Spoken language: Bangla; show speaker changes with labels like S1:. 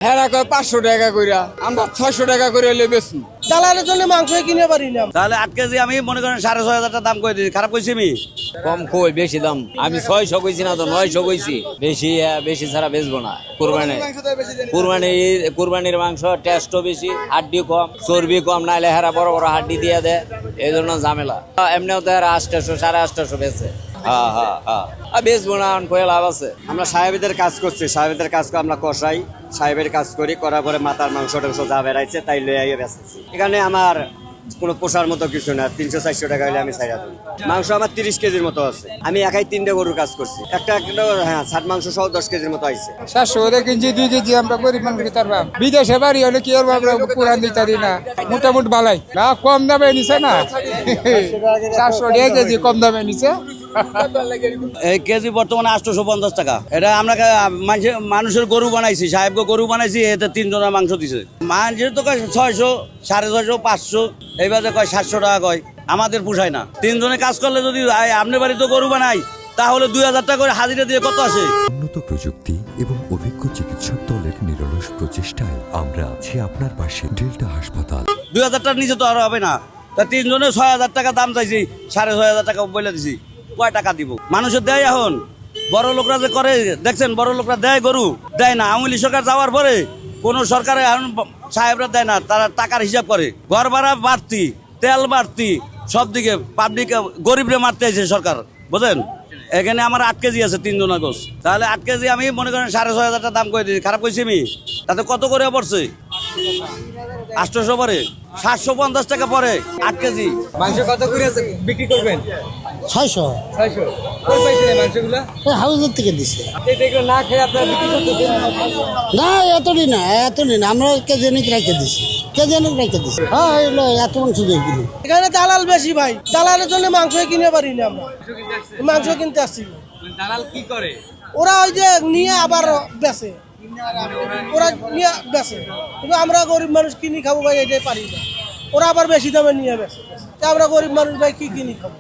S1: হেরা কয় 500 টাকা কইরা, আমরা 600 টাকা করে হলে বেশি।
S2: দালালের জন্য মাংস কিনে পারি না।
S3: তাহলে 8 কেজি আমি মনে করেন 6,500 টাকা দাম করে দিই, খারাপ কইছি আমি?
S4: কম কই, বেশি দাম। আমি 600 কইছি না তো 900 কইছি। বেশি ছাড়া বেচবো না। কুরবানির মাংস টেস্টও বেশি, হাড্ডি কম, চর্বি কম, নাইলে হেরা বড় বড় হাড্ডি দিয়ে দেয়, এই জন্য ঝামেলা। এমনিও তো হেরা 800 850 বেচে। বেচবো না, কয়ে লাভ আছে।
S5: আমরা সাহেবদের কাজ করছি, সাহেবদের কাজ আমরা কষাই, সাহেবের কাজ করি, করার পরে মাথার মাংস টাংস যা বেড়াইছে তাই লইয়া বেচতেছি। এখানে আমার কোনো পোষার মতো কিছু না, 300-400 টাকা হলে আমি ছাইড়া দিই। মাংস আমার 30 কেজির মতো আছে, আমি একাই 3টে গরুর কাজ করছি। একটা হ্যাঁ, ছাট মাংস সহ 10 কেজির মতো আইছে।
S1: 700 করে কিনছি, 2 কেজি আমরা গরিব মানুষ দিতে পারবাম। বিদেশে বাড়ি হলে কি করবো, আমরা পুরান দিতে দিই না, মোটামুটি বালাই না, কম দামে নিছে না। 700 টাকা কেজি কম দামে নিছে।
S3: এই কেজি বর্তমানে 850 টাকা। এটা আমরা মানুষের গরু বানাইছি, সাহেবকে গরু বানাইছি, এতে 3 জনের মাংস দিছে। মানুষের তো কয় 600, 650, 500, এইভাবে কয় 700 টাকা কয়। আমাদের পোষায় না। 3 জনে কাজ করলে যদি আপনার বাড়িতে গরু বানাই, তাহলে 2000 টাকা করে হাজিরা দিয়ে কত আসে?
S6: উন্নত প্রযুক্তি এবং অভিজ্ঞ চিকিৎসক দলের নিরলস প্রচেষ্টায় আমরা আছি আপনার পাশে। ডেল্টা হাসপাতাল।
S3: 2000 টাকার নিচে তো আর হবে না। তা 3 জনে 6000 টাকা দাম চাইছি, 6500 টাকা বলে দিছি। কয় টাকা দিব? মানুষের দেয় এখন। বড় লোকরা যে করে দেখছেন, বড় লোকরা দেয় গরু, দেয় না। আওয়ামী লীগ সরকার যাওয়ার পরে কোন সরকারে এখন সাহেবরা দেয় না, তারা টাকার হিসাব করে। ঘর ভাড়া বাড়তি, তেল বাড়তি, সব দিকে পাবলিক গরিবরে মারতে আছে সরকার, বুঝলেন? এখানে আমার 8 কেজি আছে 3 জনের গোস। তাহলে 8 কেজি আমি মনে করেন 6500 টাকা দাম করে দিই, খারাপ কইছি আমি? তাতে কত করে পড়ছে? 800 পরে, 750 টাকা পরে 8 কেজি।
S1: মাংস কত করে বিক্রি করবেন?
S2: 600
S1: 600। কই পাইছেন এই মাংসগুলা?
S2: হাউজের থেকে দিছে।
S1: এটা না খেয়ে আপনারা বিক্রি করতেছেন?
S2: না এতটি না, আমরা কেজি রেখে দিছি, হ্যাঁ এত মাংস দিয়ে কিনি। এখানে দালাল বেশি ভাই, দালালের জন্য মাংস কিনে পারি না। আমরা মাংস কিনতে আসছি।
S1: দালাল কি করে?
S2: ওরা ওই যে নিয়ে আবার বেচে, ওরা নিয়ে বেচে, কিন্তু আমরা গরিব মানুষ কিনি খাবো ভাই, এটাই পারি না। ওরা আবার বেশি দামে নিয়ে বেচে, আমরা গরিব মানুষ ভাই কি কিনি খাবো?